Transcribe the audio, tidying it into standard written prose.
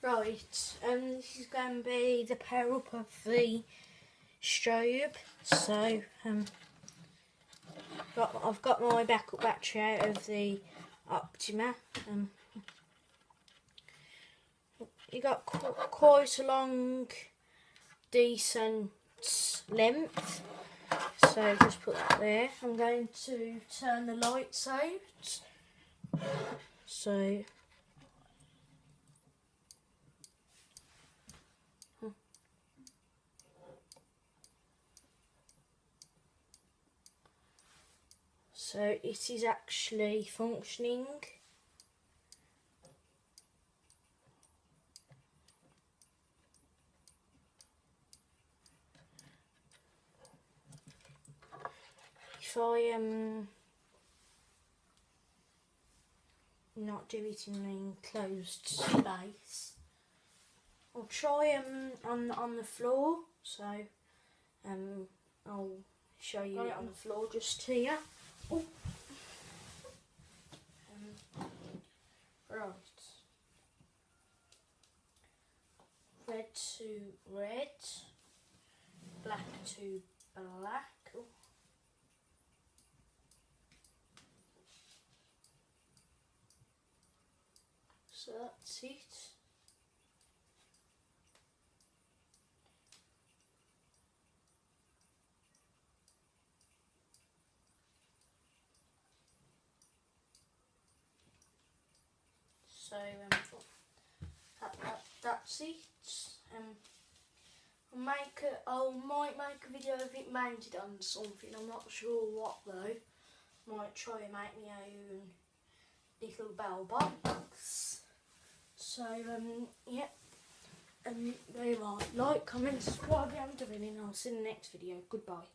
Right, this is going to be the power up of the strobe. So, I've got my backup battery out of the Optima. You got quite a long, decent length. So just put that there. I'm going to turn the lights out. So. So it is actually functioning. If I not do it in an enclosed space, I'll try on the floor. So I'll show you it on the floor just here. Oh. Right. Red to red, black to black. Oh. So that's it. So that's it. I might make a video of it mounted on something. I'm not sure what though. Might try and make my own little bell box. So yeah. They like, comment, subscribe if you haven't done, and I'll see you in the next video. Goodbye.